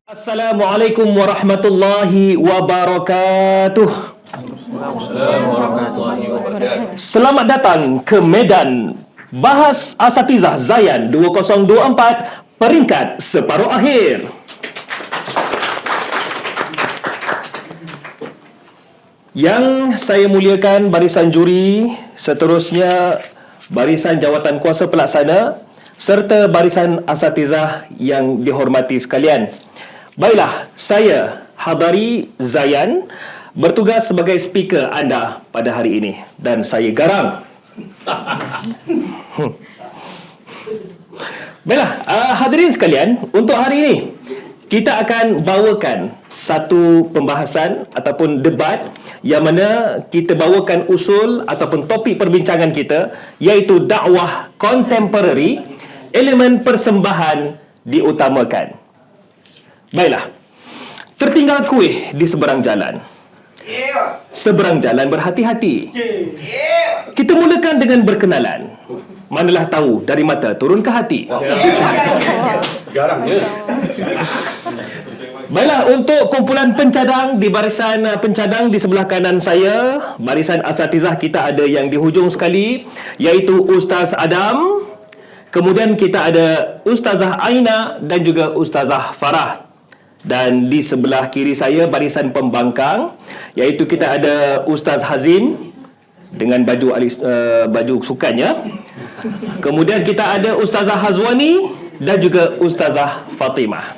Assalamualaikum warahmatullahi wabarakatuh. Selamat datang ke Medan Bahas Asatizah Zayan 2024 peringkat separuh akhir. Yang saya muliakan barisan juri, seterusnya barisan jawatan kuasa pelaksana serta barisan asatizah yang dihormati sekalian. Baiklah, saya Hadari Zayan bertugas sebagai speaker anda pada hari ini dan saya garang. Baiklah, hadirin sekalian, untuk hari ini kita akan bawakan satu pembahasan ataupun debat yang mana kita bawakan usul ataupun topik perbincangan kita, iaitu dakwah kontemporari, elemen persembahan diutamakan. Baiklah, tertinggal kuih di seberang jalan. Seberang jalan berhati-hati. Kita mulakan dengan berkenalan. Manalah tahu dari mata turun ke hati. Garang je. Baiklah, untuk kumpulan pencadang di barisan pencadang di sebelah kanan saya, barisan asatizah kita ada yang di hujung sekali, iaitu Ustaz Adam. Kemudian kita ada Ustazah Aina dan juga Ustazah Farah. Dan di sebelah kiri saya barisan pembangkang, iaitu kita ada Ustaz Hazim dengan baju sukannya. Kemudian kita ada Ustazah Hazwani dan juga Ustazah Fatimah.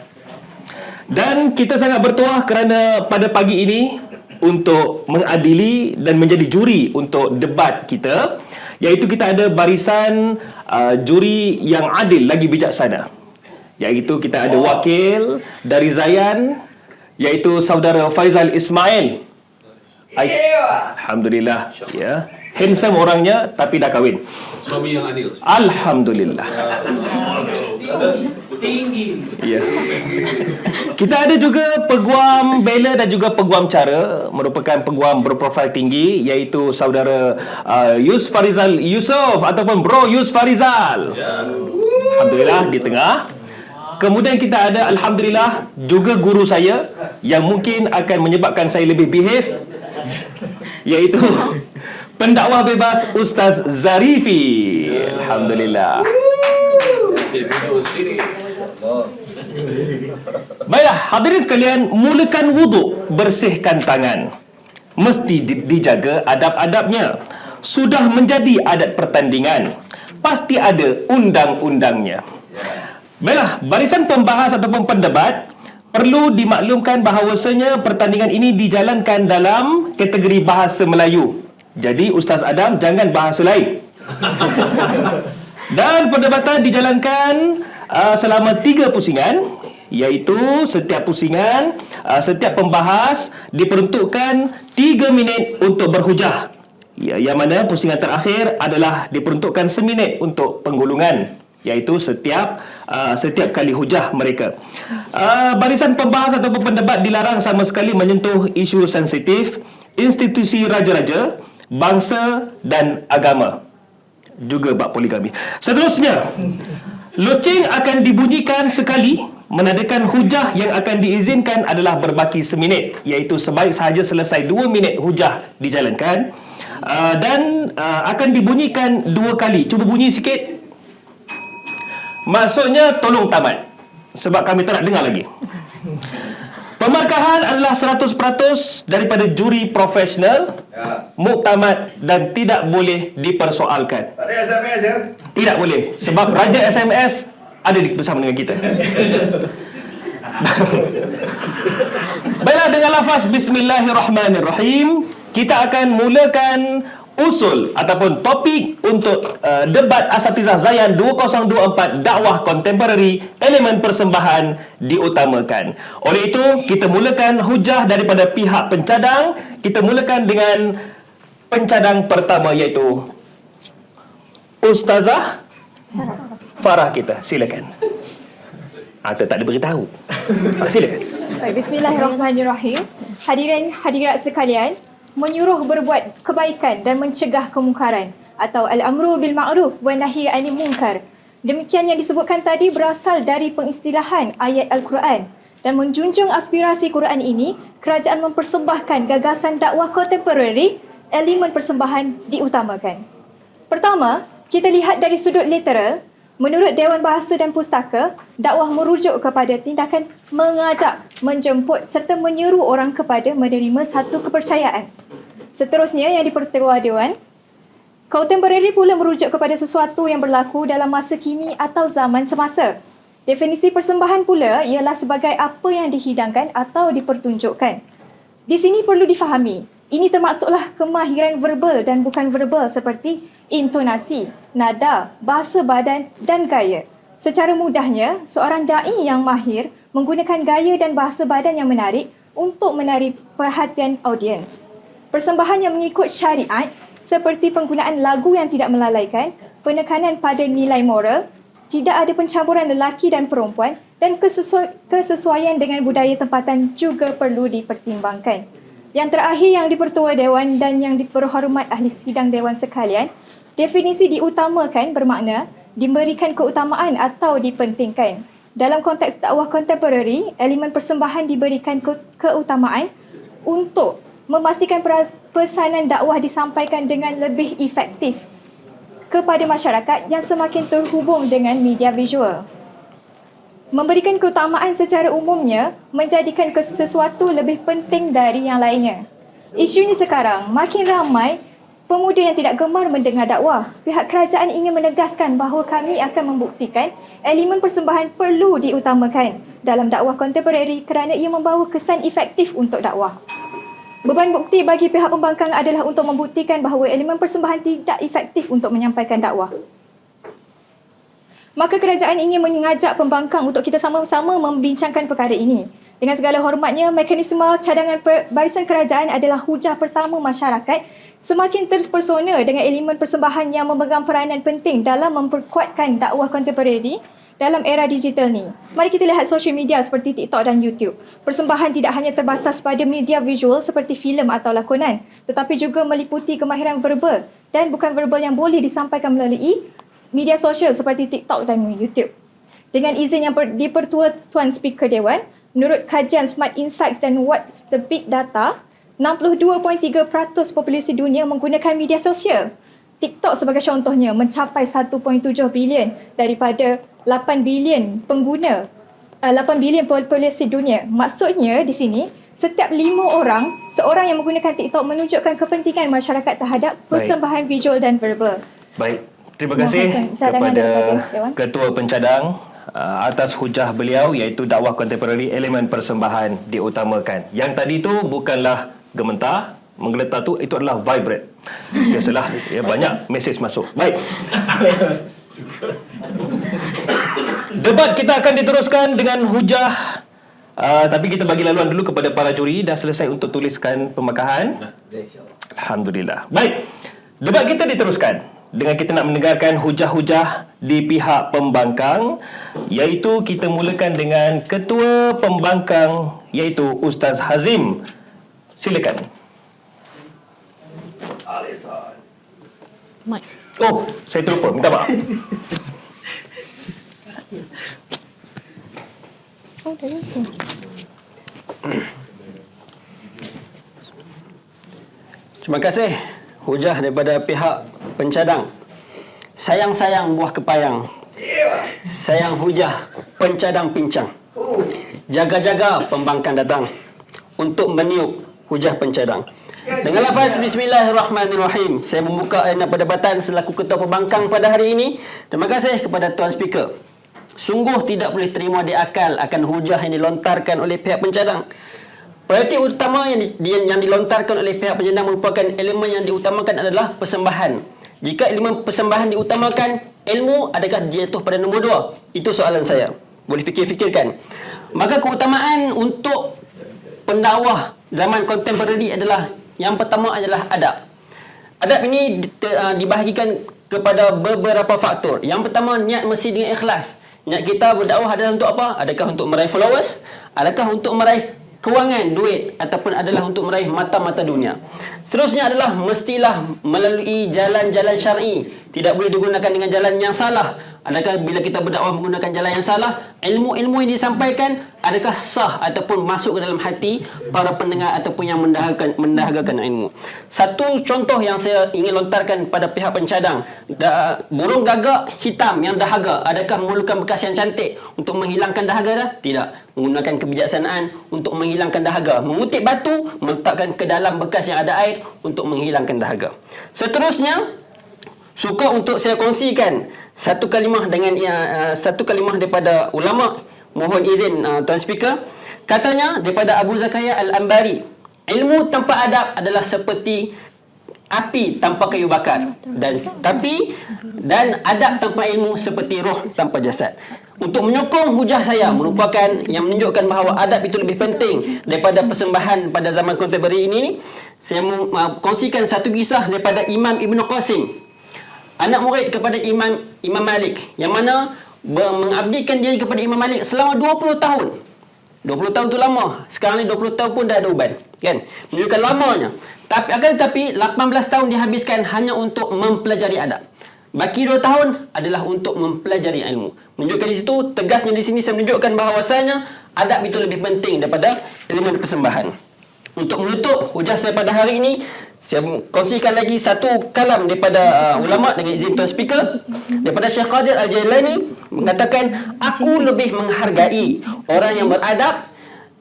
Dan kita sangat bertuah kerana pada pagi ini untuk mengadili dan menjadi juri untuk debat kita, iaitu kita ada barisan juri yang adil lagi bijaksana, iaitu kita ada wakil dari Zayan, iaitu saudara Faizal Ismail. Alhamdulillah, ya. Handsome orangnya tapi dah kahwin. Suami yang adil. Alhamdulillah. Tinggi. Ya. Kita ada juga peguam bela dan juga peguam cara, merupakan peguam berprofil tinggi, iaitu saudara Yus Farizal Yusof ataupun Bro Yus Farizal. Alhamdulillah di tengah. Kemudian kita ada alhamdulillah juga guru saya yang mungkin akan menyebabkan saya lebih behave, iaitu pendakwah bebas Ustaz Zarifi. Alhamdulillah. Baiklah, hadirin sekalian, mulakan wuduk, bersihkan tangan. Mesti dijaga adab-adabnya. Sudah menjadi adat pertandingan, pasti ada undang-undangnya. Baiklah, barisan pembahas ataupun pendebat, perlu dimaklumkan bahawasanya pertandingan ini dijalankan dalam kategori bahasa Melayu. Jadi Ustaz Adam jangan bahasa lain. Dan perdebatan dijalankan selama 3 pusingan, iaitu setiap pusingan, setiap pembahas diperuntukkan 3 minit untuk berhujah. Yang mana pusingan terakhir adalah diperuntukkan seminit untuk penggulungan, iaitu setiap kali hujah mereka. Barisan pembahas ataupun pendebat dilarang sama sekali menyentuh isu sensitif, institusi raja-raja, bangsa dan agama, juga bab poligami. Seterusnya, loceng akan dibunyikan sekali, menandakan hujah yang akan diizinkan adalah berbaki seminit, iaitu sebaik sahaja selesai 2 minit hujah dijalankan. Dan akan dibunyikan 2 kali. Cuba bunyi sikit. Maksudnya tolong tamat, sebab kami tak nak dengar lagi. Pemarkahan adalah 100% daripada juri profesional, muktamad dan tidak boleh dipersoalkan. Tak ada SMS ya? Tidak boleh, sebab Raja SMS ada bersama dengan kita. Baiklah, dengan lafaz Bismillahirrahmanirrahim, kita akan mulakan usul ataupun topik untuk debat Asatizah Zayan 2024 dakwah kontemporari, elemen persembahan diutamakan. Oleh itu, kita mulakan hujah daripada pihak pencadang. Kita mulakan dengan pencadang pertama, iaitu Ustazah Farah kita. Silakan. Tak ada beritahu. Silakan. Baik, Bismillahirrahmanirrahim. Hadirin hadirat sekalian, menyuruh berbuat kebaikan dan mencegah kemungkaran atau al-amru bil ma'ruf wa nahi 'anil munkar. Demikian yang disebutkan tadi berasal dari pengistilahan ayat Al-Quran. dan menjunjung aspirasi Quran ini, kerajaan mempersembahkan gagasan dakwah kontemporari, elemen persembahan diutamakan. Pertama, kita lihat dari sudut literal. Menurut Dewan Bahasa dan Pustaka, dakwah merujuk kepada tindakan mengajak, menjemput serta menyeru orang kepada menerima satu kepercayaan. Seterusnya yang dipertua Dewan, contemporary pula merujuk kepada sesuatu yang berlaku dalam masa kini atau zaman semasa. Definisi persembahan pula ialah sebagai apa yang dihidangkan atau dipertunjukkan. Di sini perlu difahami, ini termasuklah kemahiran verbal dan bukan verbal seperti intonasi, nada, bahasa badan dan gaya. Secara mudahnya, seorang da'i yang mahir menggunakan gaya dan bahasa badan yang menarik untuk menarik perhatian audiens. Persembahan yang mengikut syariat seperti penggunaan lagu yang tidak melalaikan, penekanan pada nilai moral, tidak ada pencampuran lelaki dan perempuan dan kesesuaian dengan budaya tempatan juga perlu dipertimbangkan. Yang terakhir yang dipertua Dewan dan yang diperhormat ahli sidang Dewan sekalian, definisi diutamakan bermakna diberikan keutamaan atau dipentingkan. Dalam konteks dakwah kontemporari, elemen persembahan diberikan keutamaan untuk memastikan pesanan dakwah disampaikan dengan lebih efektif kepada masyarakat yang semakin terhubung dengan media visual. Memberikan keutamaan secara umumnya menjadikan sesuatu lebih penting dari yang lainnya. Isunya sekarang, makin ramai pemuda yang tidak gemar mendengar dakwah. Pihak kerajaan ingin menegaskan bahawa kami akan membuktikan elemen persembahan perlu diutamakan dalam dakwah kontemporari kerana ia membawa kesan efektif untuk dakwah. Beban bukti bagi pihak pembangkang adalah untuk membuktikan bahawa elemen persembahan tidak efektif untuk menyampaikan dakwah. Maka kerajaan ingin mengajak pembangkang untuk kita sama-sama membincangkan perkara ini. Dengan segala hormatnya, mekanisme cadangan barisan kerajaan adalah hujah pertama masyarakat semakin terpersona dengan elemen persembahan yang memegang peranan penting dalam memperkuatkan dakwah kontemporari dalam era digital ni. Mari kita lihat social media seperti TikTok dan YouTube. Persembahan tidak hanya terbatas pada media visual seperti filem atau lakonan, tetapi juga meliputi kemahiran verbal dan bukan verbal yang boleh disampaikan melalui media sosial seperti TikTok dan YouTube. Dengan izin yang dipertua Tuan Speaker Dewan, menurut kajian Smart Insights dan What's the Big Data, 62.3% populasi dunia menggunakan media sosial. TikTok sebagai contohnya mencapai 1.7 bilion daripada 8 bilion pengguna, 8 bilion populasi dunia. Maksudnya di sini, setiap 5 orang, seorang yang menggunakan TikTok menunjukkan kepentingan masyarakat terhadap persembahan visual dan verbal. Baik, terima kasih kepada Ketua Pencadang atas hujah beliau iaitu dakwah kontemporari elemen persembahan diutamakan. Yang tadi tu bukanlah gementar, menggeletar tu, itu adalah vibrate. Biasalah, ya, banyak mesej masuk. Baik. Debat kita akan diteruskan dengan hujah. Tapi kita bagi laluan dulu kepada para juri. Dah selesai untuk tuliskan pemakahan. Alhamdulillah. Baik. Debat kita diteruskan dengan kita nak mendengarkan hujah-hujah di pihak pembangkang, iaitu kita mulakan dengan Ketua Pembangkang iaitu Ustaz Hazim. Silakan. Mike. Oh, saya terlupa. Minta maaf. Terima kasih. Hujah daripada pihak pencadang. Sayang-sayang buah kepayang. Sayang hujah pencadang pincang. Jaga-jaga pembangkang datang untuk meniup hujah pencadang. Dengan lafaz Bismillahirrahmanirrahim, saya membuka arena perdebatan selaku Ketua Pembangkang pada hari ini. Terima kasih kepada Tuan Speaker. Sungguh tidak boleh terima di akal akan hujah yang dilontarkan oleh pihak pencadang. Prioriti utama yang dilontarkan oleh pihak pencadang merupakan elemen yang diutamakan adalah persembahan. Jika elemen persembahan diutamakan, ilmu adakah jatuh pada nombor 2? Itu soalan saya. Boleh fikir-fikirkan. Maka keutamaan untuk pendakwah zaman kontemporari adalah, yang pertama adalah adab. Adab ini dibahagikan kepada beberapa faktor. Yang pertama, niat mesti dengan ikhlas. Niat kita berdakwah adalah untuk apa? Adakah untuk meraih followers? Adakah untuk meraih kewangan, duit? Ataupun adalah untuk meraih mata-mata dunia? Seterusnya adalah mestilah melalui jalan-jalan syar'i. tidak boleh digunakan dengan jalan yang salah. Adakah bila kita berdakwah menggunakan jalan yang salah, ilmu-ilmu yang disampaikan adakah sah ataupun masuk ke dalam hati para pendengar ataupun yang mendahagakan ilmu. Satu contoh yang saya ingin lontarkan pada pihak pencadang, burung gagak hitam yang dahaga, adakah memerlukan bekas yang cantik untuk menghilangkan dahaga dah? Tidak. Menggunakan kebijaksanaan untuk menghilangkan dahaga. Mengutip batu, meletakkan ke dalam bekas yang ada air untuk menghilangkan dahaga. Seterusnya, suka untuk saya kongsikan satu kalimah daripada ulama. Mohon izin Tuan Speaker. Katanya daripada Abu Zakaria Al-Ambari, ilmu tanpa adab adalah seperti api tanpa kayu bakar, dan adab tanpa ilmu seperti roh tanpa jasad. Untuk menyokong hujah saya merupakan yang menunjukkan bahawa adab itu lebih penting daripada persembahan pada zaman kontemporari ini, saya kongsikan satu kisah daripada Imam Ibn Qasim, anak murid kepada Imam Malik, yang mana mengabdikan diri kepada Imam Malik selama 20 tahun. 20 tahun tu lama. Sekarang ni 20 tahun pun dah ada uban, kan? Menunjukkan lamanya. Tapi 18 tahun dihabiskan hanya untuk mempelajari adab. Baki 2 tahun adalah untuk mempelajari ilmu. Menunjukkan di situ, tegasnya di sini saya menunjukkan bahawasanya adab itu lebih penting daripada ilmu persembahan. Untuk menutup hujah saya pada hari ini, saya kongsikan lagi satu kalam daripada ulama dengan izin Tuan Speaker, daripada Syekh Qadir Al-Jailani, mengatakan, aku lebih menghargai orang yang beradab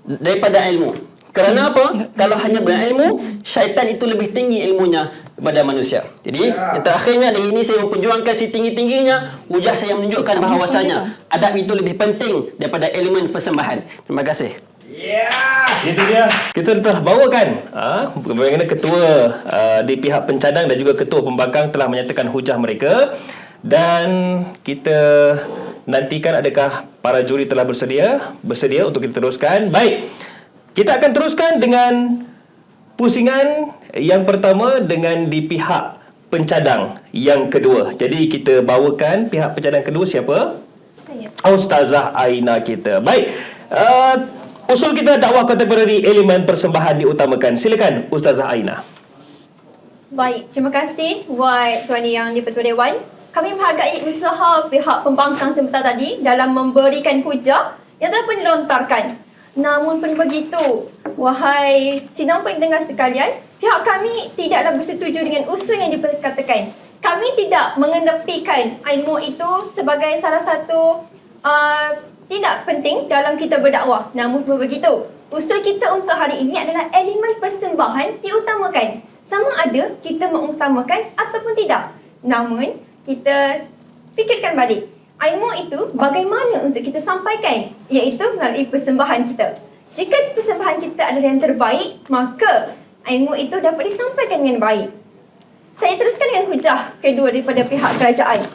daripada ilmu. Kerana apa? Kalau hanya berilmu, syaitan itu lebih tinggi ilmunya daripada manusia. Jadi, yang terakhirnya dari ini saya memperjuangkan setinggi-tingginya hujah saya menunjukkan bahawasanya adab itu lebih penting daripada elemen persembahan. Terima kasih. Itu dia. Kita telah bawakan bagaimana ketua di pihak pencadang dan juga ketua pembangkang telah menyatakan hujah mereka, dan kita nantikan adakah para juri telah bersedia untuk kita teruskan. Baik. Kita akan teruskan dengan pusingan yang pertama dengan di pihak pencadang yang kedua. Jadi kita bawakan pihak pencadang kedua siapa? Saya. Ustazah Aina kita. Baik. Usul kita dakwah kontemporari, elemen persembahan diutamakan. Silakan Ustazah Aina. Baik, terima kasih buat Tuan Yang di-Pertua Dewan. Kami menghargai usaha pihak pembangkang sebentar tadi dalam memberikan hujah yang telah pun dilontarkan. Namun pun begitu, wahai sidang pendengar sekalian, pihak kami tidaklah bersetuju dengan usul yang dikatakan. Kami tidak mengenepikan ilmu itu sebagai salah satu tidak penting dalam kita berdakwah. Namun begitu, usul kita untuk hari ini adalah elemen persembahan diutamakan. Sama ada kita mengutamakan ataupun tidak. Namun, kita fikirkan balik. Ilmu itu bagaimana untuk kita sampaikan, iaitu melalui persembahan kita. Jika persembahan kita adalah yang terbaik, maka ilmu itu dapat disampaikan dengan baik. Saya teruskan dengan hujah kedua daripada pihak kerajaan.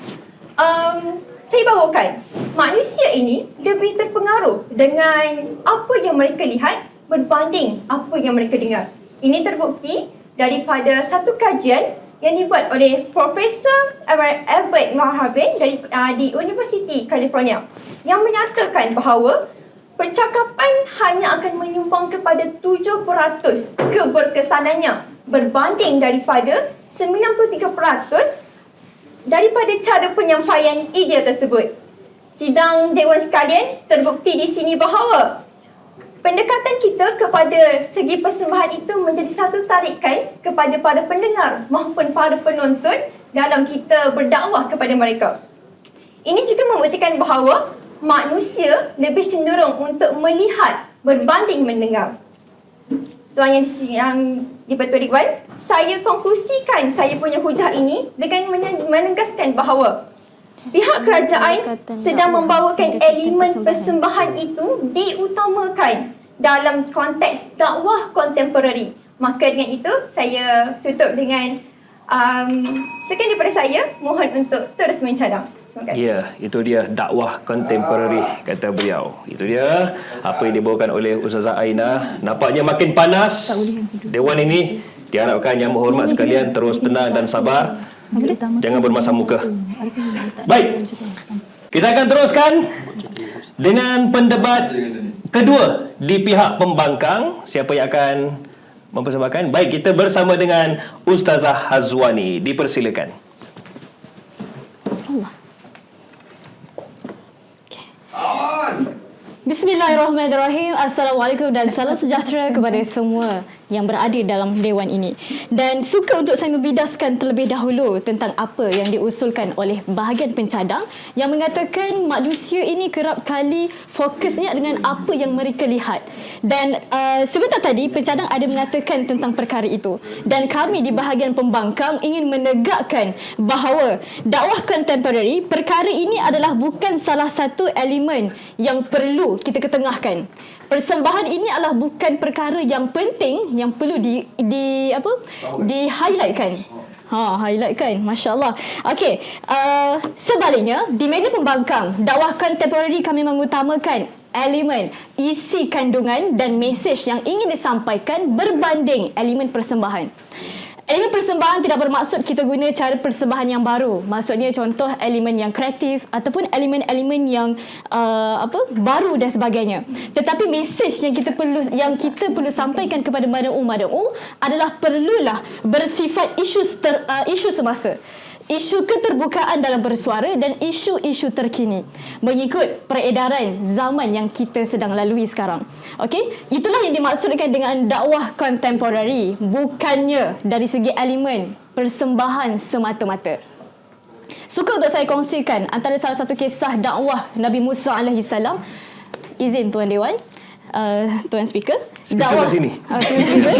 Saya bawakan, manusia ini lebih terpengaruh dengan apa yang mereka lihat berbanding apa yang mereka dengar. Ini terbukti daripada satu kajian yang dibuat oleh Profesor Albert Mahabin di Universiti California, yang menyatakan bahawa percakapan hanya akan menyumbang kepada 7% keberkesanannya berbanding daripada 93% daripada cara penyampaian idea tersebut. Sidang Dewan sekalian, terbukti di sini bahawa pendekatan kita kepada segi persembahan itu menjadi satu tarikan kepada para pendengar maupun para penonton dalam kita berdakwah kepada mereka. Ini juga membuktikan bahawa manusia lebih cenderung untuk melihat berbanding mendengar. Tuan yang di-Pertua Dewan, saya konklusikan saya punya hujah ini dengan menegaskan bahawa pihak kerajaan sedang membawakan elemen persembahan itu diutamakan dalam konteks dakwah kontemporari. Maka dengan itu, saya tutup dengan sekian daripada saya. Mohon untuk terus mencadang. Terima kasih. Ya, itu dia dakwah kontemporari, kata beliau. Itu dia apa yang dibawakan oleh Ustazah Aina. Nampaknya makin panas Dewan ini. Diharapkan yang berhormat sekalian terus tenang dan sabar. Jangan bermasam muka. Baik, kita akan teruskan dengan pendebat kedua di pihak pembangkang. Siapa yang akan mempersembahkan? Baik, kita bersama dengan Ustazah Hazwani. Dipersilakan. Bismillahirrahmanirrahim. Assalamualaikum dan salam sejahtera kepada semua yang berada dalam dewan ini. Dan suka untuk saya membidaskan terlebih dahulu tentang apa yang diusulkan oleh bahagian pencadang yang mengatakan manusia ini kerap kali fokusnya dengan apa yang mereka lihat. Dan sebentar tadi pencadang ada mengatakan tentang perkara itu. Dan kami di bahagian pembangkang ingin menegakkan bahawa dakwah kontemporari, perkara ini adalah bukan salah satu elemen yang perlu kita ketengahkan. Persembahan ini adalah bukan perkara yang penting yang perlu di-highlightkan. Highlightkan. Masya Allah. Okey. Sebaliknya, di meja pembangkang, dakwah kontemporari kami mengutamakan elemen, isi kandungan dan mesej yang ingin disampaikan berbanding elemen persembahan. Elemen persembahan tidak bermaksud kita guna cara persembahan yang baru. Maksudnya contoh elemen yang kreatif ataupun elemen-elemen yang baru dan sebagainya. Tetapi mesej yang kita perlu sampaikan kepada mad'u adalah perlulah bersifat isu semasa. Isu keterbukaan dalam bersuara dan isu-isu terkini mengikut peredaran zaman yang kita sedang lalui sekarang. Okey, itulah yang dimaksudkan dengan dakwah kontemporari, bukannya dari segi elemen persembahan semata-mata. Suka untuk saya kongsikan antara salah satu kisah dakwah Nabi Musa alaihissalam. Izin Tuan Dewan, Tuan Speaker. Speaker kat sini. Speaker.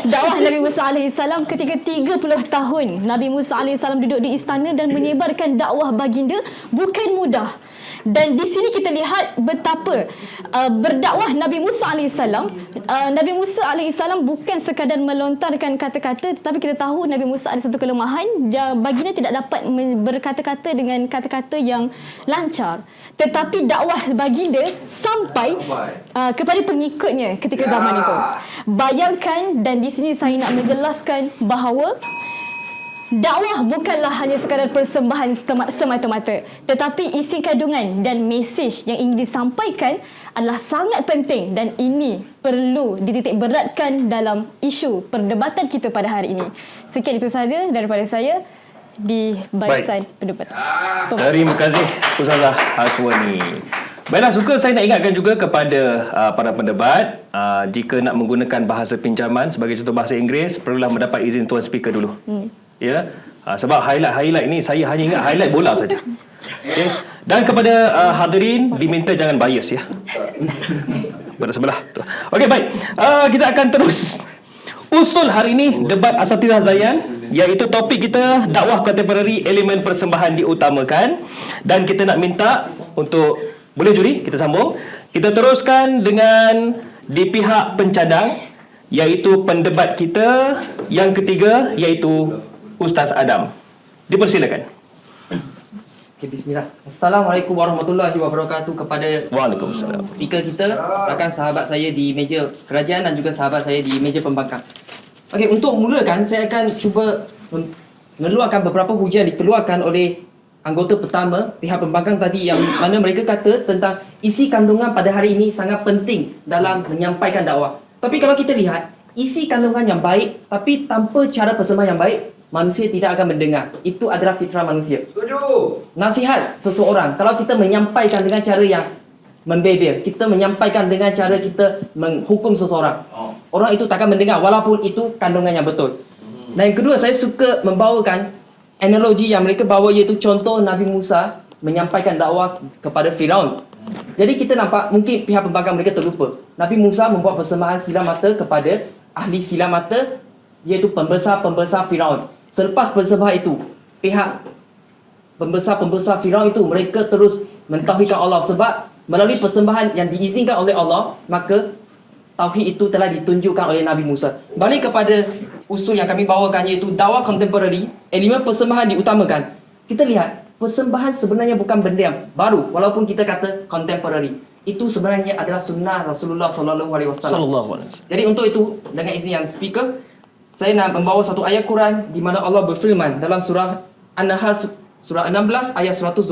Dakwah Nabi Musa alaihissalam ketika 30 tahun Nabi Musa alaihissalam duduk di istana dan menyebarkan dakwah baginda bukan mudah. Dan di sini kita lihat betapa berdakwah Nabi Musa alaihissalam. Nabi Musa alaihissalam bukan sekadar melontarkan kata-kata, tetapi kita tahu Nabi Musa ada satu kelemahan. Baginda tidak dapat berkata-kata dengan kata-kata yang lancar. Tetapi dakwah baginda sampai kepada pengikutnya ketika zaman itu. Bayangkan, dan di sini saya nak menjelaskan bahawa dakwah bukanlah hanya sekadar persembahan semata-mata, tetapi isi kandungan dan mesej yang ingin disampaikan adalah sangat penting dan ini perlu dititik beratkan dalam isu perdebatan kita pada hari ini. Sekian itu sahaja daripada saya di barisan pendebat. Terima kasih Ustazah Haswani. Baiklah, suka saya nak ingatkan juga kepada para pendebat, jika nak menggunakan bahasa pinjaman sebagai contoh bahasa Inggeris, perlulah mendapat izin Tuan Speaker dulu. Ya, sebab highlight ni saya hanya ingat highlight bola saja. Okay. Dan kepada hadirin diminta jangan bias ya. Pada sebelah. Okey, baik. Kita akan terus usul hari ini debat Asatizah Zayan, iaitu topik kita dakwah kontemporari, elemen persembahan diutamakan, dan kita nak minta untuk boleh juri kita sambung. Kita teruskan dengan di pihak pencadang, iaitu pendebat kita yang ketiga, iaitu Ustaz Adam. Dipersilakan. Okay, bismillah. Assalamualaikum warahmatullahi wabarakatuh kepada Waalaikumsalam. speaker kita, rakan sahabat saya di meja kerajaan dan juga sahabat saya di meja pembangkang. Okey, untuk mulakan saya akan cuba mengeluarkan beberapa hujah dikeluarkan oleh anggota pertama pihak pembangkang tadi, yang mana mereka kata tentang isi kandungan pada hari ini sangat penting dalam menyampaikan dakwah. Tapi kalau kita lihat isi kandungan yang baik tapi tanpa cara persembahan yang baik, manusia tidak akan mendengar. Itu adalah fitrah manusia. Setuju. Nasihat seseorang, kalau kita menyampaikan dengan cara yang membebel, kita menyampaikan dengan cara kita menghukum seseorang, orang itu takkan mendengar walaupun itu kandungan yang betul. Dan yang kedua, saya suka membawakan analogi yang mereka bawa, iaitu contoh Nabi Musa menyampaikan dakwah kepada Firaun. Jadi kita nampak mungkin pihak pembangkang mereka terlupa. Nabi Musa membuat persembahan silam mata kepada ahli silam mata, iaitu pembesar-pembesar Firaun. Selepas persembahan itu, pihak pembesar-pembesar Firaun itu mereka terus mentauhidkan Allah, sebab melalui persembahan yang diizinkan oleh Allah, maka tauhid itu telah ditunjukkan oleh Nabi Musa. Balik kepada usul yang kami bawakan, iaitu dakwah kontemporari, elemen persembahan diutamakan. Kita lihat, persembahan sebenarnya bukan benda yang baru, walaupun kita kata kontemporari. Itu sebenarnya adalah sunnah Rasulullah SAW. Jadi untuk itu, dengan izin yang speaker, saya nak membawa satu ayat Quran di mana Allah berfirman dalam surah An-Nahl surah 16 ayat 125.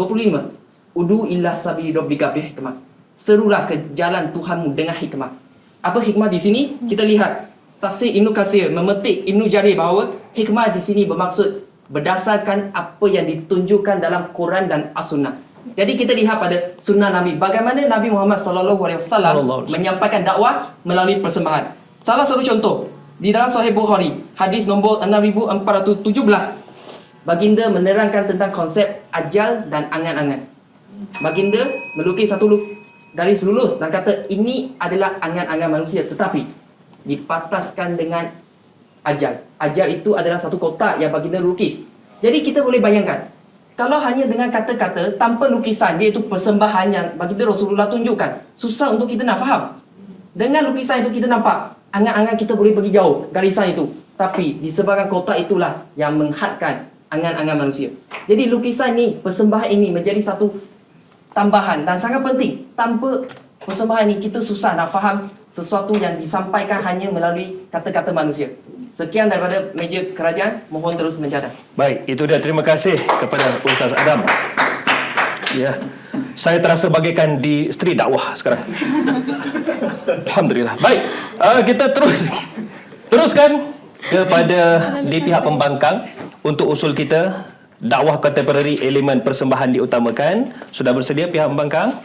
Udu illa sabili rabbika bihikmah. Serulah ke jalan Tuhanmu dengan hikmah. Apa hikmah di sini? Kita lihat tafsir Ibnu Katsir memetik Ibnu Jarir bahawa hikmah di sini bermaksud berdasarkan apa yang ditunjukkan dalam Quran dan As-Sunnah. Jadi kita lihat pada sunnah Nabi, bagaimana Nabi Muhammad SAW menyampaikan dakwah melalui persembahan. Salah satu contoh, di dalam Sahih Bukhari, hadis nombor 6417, baginda menerangkan tentang konsep ajal dan angan-angan. Baginda melukis satu garis lurus dan kata ini adalah angan-angan manusia, tetapi dipataskan dengan ajal. Ajal itu adalah satu kotak yang baginda lukis. Jadi kita boleh bayangkan, kalau hanya dengan kata-kata tanpa lukisan, iaitu persembahan yang baginda Rasulullah tunjukkan, susah untuk kita nak faham. Dengan lukisan itu kita nampak angan-angan kita boleh pergi jauh garisan itu. Tapi di sebarang kotak itulah yang menghadkan angan-angan manusia. Jadi lukisan ni, persembahan ini menjadi satu tambahan dan sangat penting. Tanpa persembahan ini kita susah nak faham sesuatu yang disampaikan hanya melalui kata-kata manusia. Sekian daripada meja kerajaan, mohon terus mencatat. Baik, itu dia. Terima kasih kepada Ustaz Adam. Ya, saya terasa bagaikan di street dakwah sekarang. Alhamdulillah. Baik, kita teruskan kepada di pihak pembangkang untuk usul kita dakwah kontemporari elemen persembahan diutamakan. Sudah bersedia pihak pembangkang?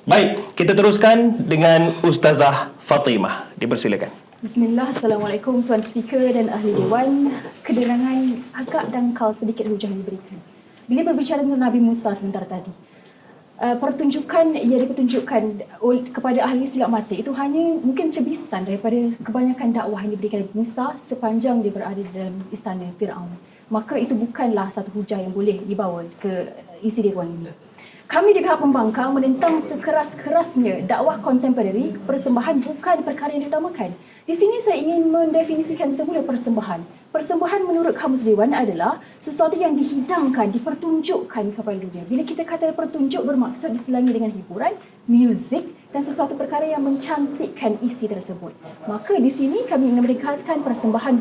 Baik, kita teruskan dengan Ustazah Fatimah. Dipersilakan. Bismillah, Assalamualaikum Tuan Speaker dan Ahli Dewan. Keterangan agak dangkal sedikit hujah yang diberikan. Bila berbicara tentang Nabi Musa sebentar tadi, pertunjukan ia dipertunjukkan kepada ahli silap mata itu hanya mungkin cebisan daripada kebanyakan dakwah yang diberikan Nabi Musa sepanjang dia berada dalam istana Fir'aun. Maka itu bukanlah satu hujah yang boleh dibawa ke isi dewan ini. Kami di pihak pembangkang menentang sekeras-kerasnya dakwah kontemporari persembahan bukan perkara yang diutamakan. Di sini saya ingin mendefinisikan semula persembahan. Persembahan menurut Kamus Dewan adalah sesuatu yang dihidangkan, dipertunjukkan kepada dunia. Bila kita kata pertunjuk bermaksud diselangi dengan hiburan, muzik dan sesuatu perkara yang mencantikkan isi tersebut. Maka di sini kami ingin menegaskan persembahan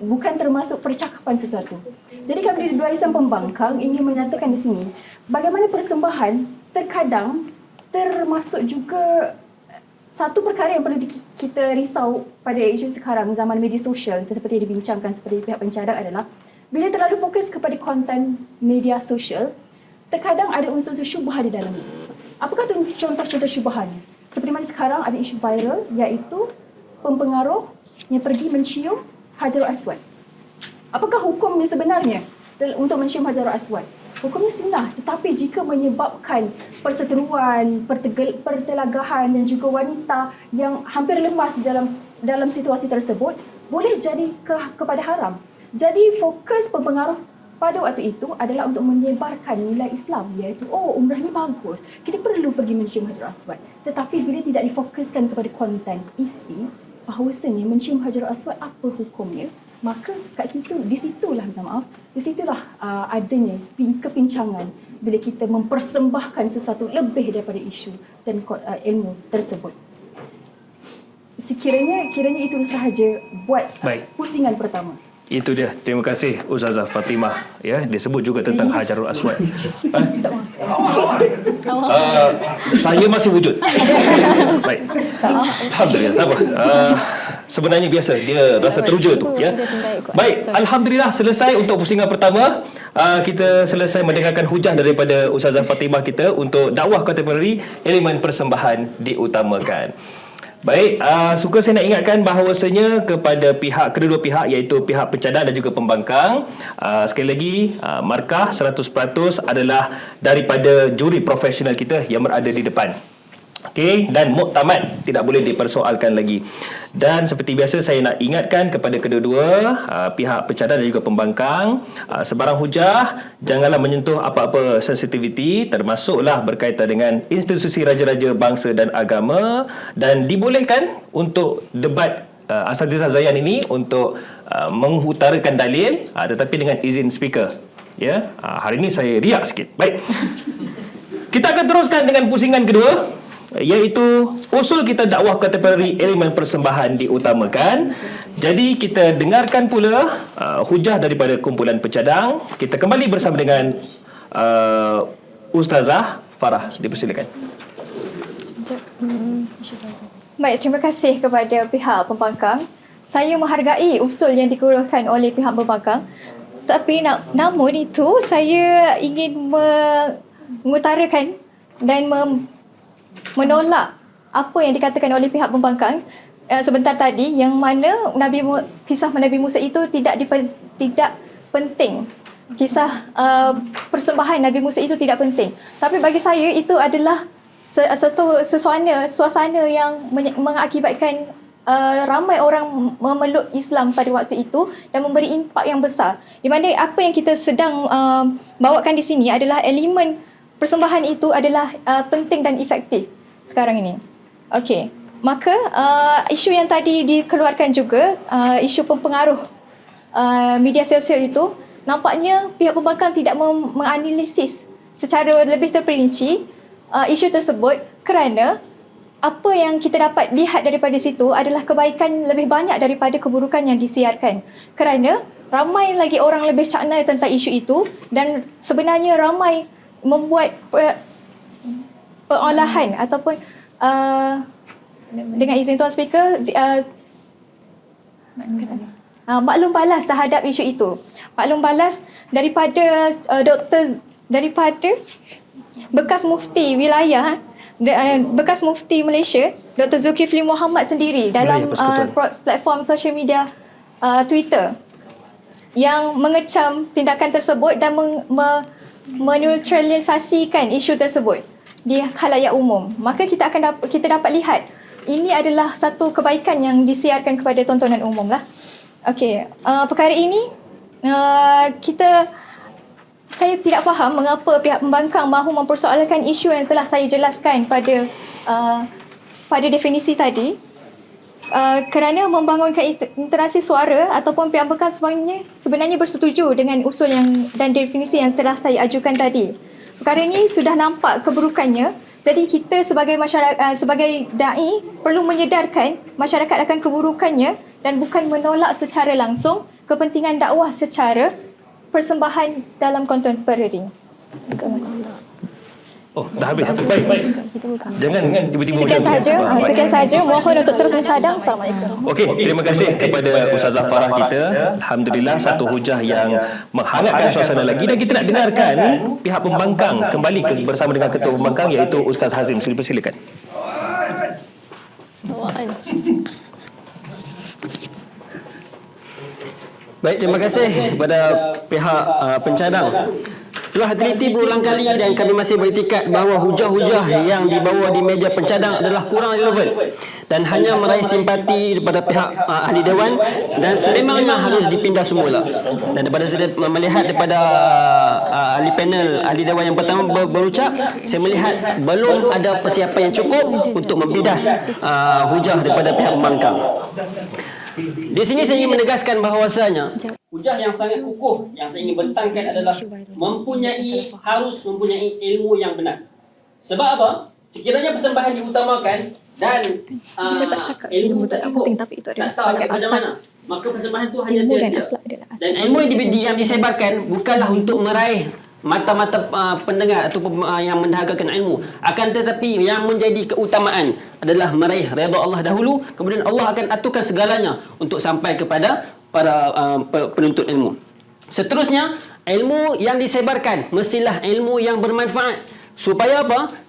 bukan termasuk percakapan sesuatu. Jadi kami di Barisan Pembangkang ingin menyatakan di sini bagaimana persembahan terkadang termasuk juga satu perkara yang perlu kita risau pada isu sekarang zaman media sosial seperti yang dibincangkan seperti pihak pencadang adalah bila terlalu fokus kepada konten media sosial terkadang ada unsur-unsur syubhat di dalamnya. Apakah contoh-contoh syubhat? Seperti mana sekarang ada isu viral iaitu pempengaruh yang pergi mencium Hajarul Aswad. Apakah hukumnya sebenarnya untuk mencium Hajarul Aswad? Hukumnya sunnah, tetapi jika menyebabkan perseteruan, pertelagahan dan juga wanita yang hampir lemas dalam situasi tersebut, boleh jadi kepada haram. Jadi fokus pempengaruh pada waktu itu adalah untuk menyebarkan nilai Islam, iaitu umrah ni bagus, kita perlu pergi mencium Hajarul Aswad. Tetapi bila tidak difokuskan kepada konten isi, bahawasanya mencium Hajarul Aswad apa hukumnya, maka disitulah adanya kepincangan bila kita mempersembahkan sesuatu lebih daripada isu dan ilmu tersebut. Kiranya itu sahaja buat pusingan pertama. Itu dia. Terima kasih Ustazah Fatimah. Ya, dia sebut juga tentang Hajarul Aswad. Saya masih wujud. Baik. Alhamdulillah. Sabar. Sebenarnya biasa dia rasa teruja tu, ya. Baik, alhamdulillah selesai untuk pusingan pertama. Kita selesai mendengarkan hujah daripada Ustazah Fatimah kita untuk dakwah kontemporari elemen persembahan diutamakan. Baik, suka saya nak ingatkan bahawasanya kepada kedua pihak iaitu pihak pencadang dan juga pembangkang, sekali lagi markah 100% adalah daripada juri profesional kita yang berada di depan. Okey, dan muktamad tidak boleh dipersoalkan lagi. Dan seperti biasa saya nak ingatkan kepada kedua-dua pihak pencadang dan juga pembangkang, sebarang hujah janganlah menyentuh apa-apa sensitiviti, termasuklah berkaitan dengan institusi raja-raja bangsa dan agama, dan dibolehkan untuk debat Asatizah Zayan ini untuk mengutarakan dalil, tetapi dengan izin speaker. Ya, hari ini saya riak sikit. Baik. Kita akan teruskan dengan pusingan kedua, iaitu usul kita dakwah kontemporari elemen persembahan diutamakan. Jadi kita dengarkan pula hujah daripada kumpulan pencadang. Kita kembali bersama dengan Ustazah Farah. Dipersilakan. Baik, terima kasih kepada pihak pembangkang. Saya menghargai usul yang dikeluarkan oleh pihak pembangkang. Tapi namun itu saya ingin mengutarakan dan menolak apa yang dikatakan oleh pihak pembangkang sebentar tadi, yang mana kisah Nabi Musa itu tidak penting. Kisah persembahan Nabi Musa itu tidak penting. Tapi bagi saya itu adalah satu suasana yang mengakibatkan ramai orang memeluk Islam pada waktu itu dan memberi impak yang besar. Di mana apa yang kita sedang bawakan di sini adalah elemen persembahan itu adalah penting dan efektif sekarang ini. Okey. Maka isu yang tadi dikeluarkan juga, isu pempengaruh media sosial itu, nampaknya pihak pembangkang tidak menganalisis secara lebih terperinci isu tersebut, kerana apa yang kita dapat lihat daripada situ adalah kebaikan lebih banyak daripada keburukan yang disiarkan. Kerana ramai lagi orang lebih cakna tentang isu itu dan sebenarnya ramai membuat pengolahan ataupun dengan izin Tuan Speaker, maklum balas terhadap isu itu. Maklum balas daripada daripada bekas mufti wilayah, bekas mufti Malaysia, Dr. Zulkifli Muhammad sendiri dalam platform social media Twitter yang mengecam tindakan tersebut dan menetralisasikan isu tersebut di khalayak umum. Maka kita dapat lihat ini adalah satu kebaikan yang disiarkan kepada tontonan umum lah. Okey, perkara ini saya tidak faham mengapa pihak pembangkang mahu mempersoalkan isu yang telah saya jelaskan pada definisi tadi. Kerana membangunkan interaksi suara ataupun pihak pembangkang sebenarnya bersetuju dengan usul dan definisi yang telah saya ajukan tadi. Perkara ini sudah nampak keburukannya. Jadi kita sebagai masyarakat, sebagai dai perlu menyedarkan masyarakat akan keburukannya dan bukan menolak secara langsung kepentingan dakwah secara persembahan dalam contemporary. Oh, dah habis. Baik. Jangan tiba-tiba Sekian sahaja. Mohon untuk terus mencadang. Assalamualaikum. Okey, terima kasih kepada Ustazah Farah kita. Alhamdulillah, satu hujah yang menghangatkan suasana lagi, dan kita nak dengarkan pihak pembangkang kembali bersama dengan ketua pembangkang iaitu Ustaz Hazim. Silakan. Baik, terima kasih kepada pihak pencadang. Setelah teliti berulang kali dan kami masih beritikat bahawa hujah-hujah yang dibawa di meja pencadang adalah kurang relevan dan hanya meraih simpati daripada pihak ahli dewan, dan sememangnya harus dipindah semula. Dan daripada saya melihat daripada ahli panel ahli dewan yang pertama berucap, saya melihat belum ada persiapan yang cukup untuk membidas hujah daripada pihak pembangkang. Di sini saya ingin menegaskan bahawasanya hujah yang sangat kukuh yang saya ingin bentangkan adalah harus mempunyai ilmu yang benar. Sebab apa? Sekiranya persembahan diutamakan dan ilmu tak cukup, tak tahu nak pada mana, maka persembahan itu hanya sia-sia. Dan ilmu yang disebarkan bukanlah untuk meraih mata-mata pendengar atau yang mendahagakan ilmu, akan tetapi yang menjadi keutamaan adalah meraih redha Allah dahulu, kemudian Allah akan aturkan segalanya untuk sampai kepada para penuntut ilmu. Seterusnya, ilmu yang disebarkan mestilah ilmu yang bermanfaat. Supaya apa?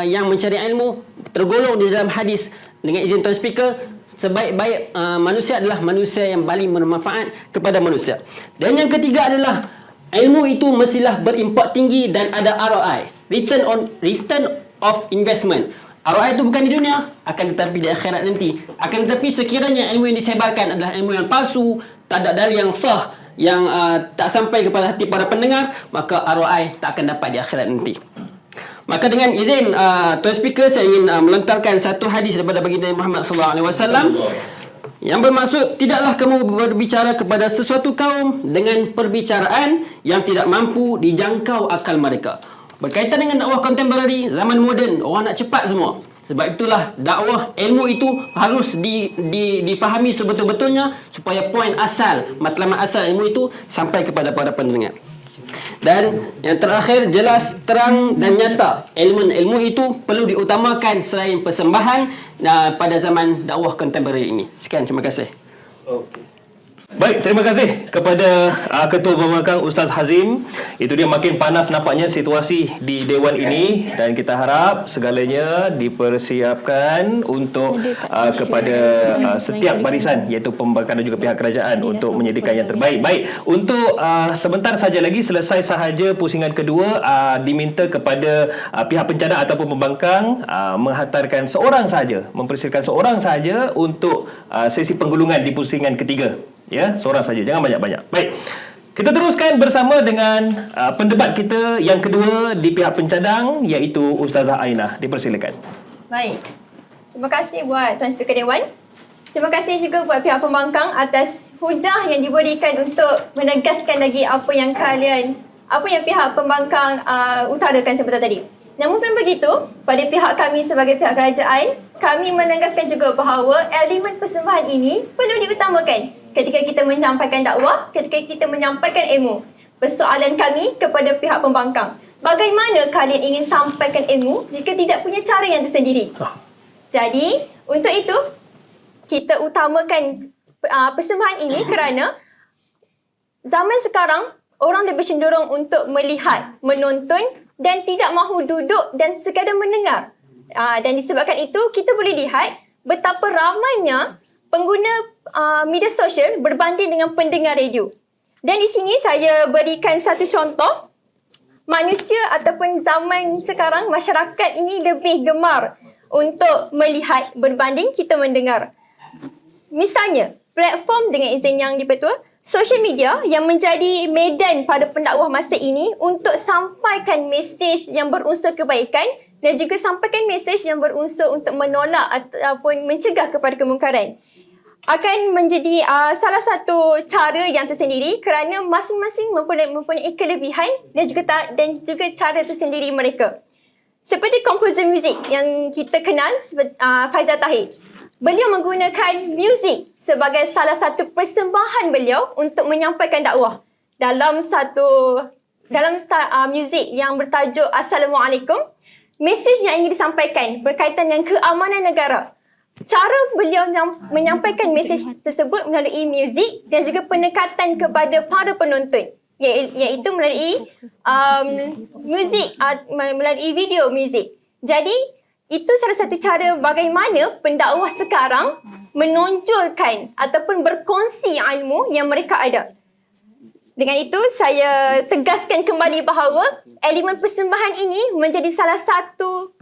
Yang mencari ilmu tergolong di dalam hadis, dengan izin Tuan Speaker, sebaik-baik manusia adalah manusia yang paling bermanfaat kepada manusia. Dan yang ketiga adalah ilmu itu mestilah berimpak tinggi dan ada ROI, return of investment. ROI itu bukan di dunia, akan tetapi di akhirat nanti. Akan tetapi sekiranya ilmu yang disebarkan adalah ilmu yang palsu, tak ada dalil yang sah, yang tak sampai kepada hati para pendengar, maka ROI tak akan dapat di akhirat nanti. Maka dengan izin Tuan Speaker, saya ingin melontarkan satu hadis daripada baginda Muhammad SAW yang bermaksud, tidaklah kamu berbicara kepada sesuatu kaum dengan perbicaraan yang tidak mampu dijangkau akal mereka. Berkaitan dengan dakwah kontemporari, zaman moden, orang nak cepat semua. Sebab itulah dakwah ilmu itu harus difahami sebetul-betulnya supaya poin asal, matlamat asal ilmu itu sampai kepada para pendengar. Dan yang terakhir, jelas, terang dan nyata, ilmu itu perlu diutamakan selain persembahan pada zaman dakwah kontemporari ini. Sekian, terima kasih. Baik, terima kasih kepada Ketua Pembangkang Ustaz Hazim. Itu dia, makin panas nampaknya situasi di Dewan ini dan kita harap segalanya dipersiapkan untuk kepada setiap barisan, iaitu pembangkang dan juga pihak kerajaan untuk menyediakan yang terbaik. Baik, untuk sebentar saja lagi selesai sahaja pusingan kedua, diminta kepada pihak pencadang ataupun pembangkang menghantarkan seorang sahaja, mempersilakan seorang sahaja untuk sesi penggulungan di pusingan ketiga. Ya, seorang saja, jangan banyak-banyak. Baik. Kita teruskan bersama dengan pendebat kita yang kedua di pihak pencadang, iaitu Ustazah Ainah. Dipersilakan. Baik. Terima kasih buat Tuan Speaker Dewan. Terima kasih juga buat pihak pembangkang atas hujah yang diberikan untuk menegaskan lagi apa yang pihak pembangkang utarakan sebentar tadi. Namun pun begitu, pada pihak kami sebagai pihak kerajaan, kami menegaskan juga bahawa elemen persembahan ini perlu diutamakan ketika kita menyampaikan dakwah, ketika kita menyampaikan ilmu. Persoalan kami kepada pihak pembangkang, bagaimana kalian ingin sampaikan ilmu jika tidak punya cara yang tersendiri? Jadi, untuk itu, kita utamakan persembahan ini kerana zaman sekarang, orang lebih cenderung untuk melihat, menonton dan tidak mahu duduk dan sekadar mendengar. Dan disebabkan itu, kita boleh lihat betapa ramainya pengguna media sosial berbanding dengan pendengar radio. Dan di sini saya berikan satu contoh. Manusia ataupun zaman sekarang, masyarakat ini lebih gemar untuk melihat berbanding kita mendengar. Misalnya, platform dengan izin yang dipertua, social media yang menjadi medan pada pendakwah masa ini untuk sampaikan mesej yang berunsur kebaikan dan juga sampaikan mesej yang berunsur untuk menolak ataupun mencegah kepada kemungkaran. Akan menjadi salah satu cara yang tersendiri kerana masing-masing mempunyai kelebihan dan juga cara tersendiri mereka. Seperti komposer muzik yang kita kenal, Faizal Tahir. Beliau menggunakan muzik sebagai salah satu persembahan beliau untuk menyampaikan dakwah. Dalam muzik yang bertajuk Assalamualaikum, mesej yang ingin disampaikan berkaitan dengan keamanan negara. Cara beliau menyampaikan mesej tersebut melalui muzik dan juga pendekatan kepada para penonton, iaitu melalui melalui video muzik. Jadi, itu salah satu cara bagaimana pendakwah sekarang menonjolkan ataupun berkongsi ilmu yang mereka ada. Dengan itu, saya tegaskan kembali bahawa elemen persembahan ini menjadi salah satu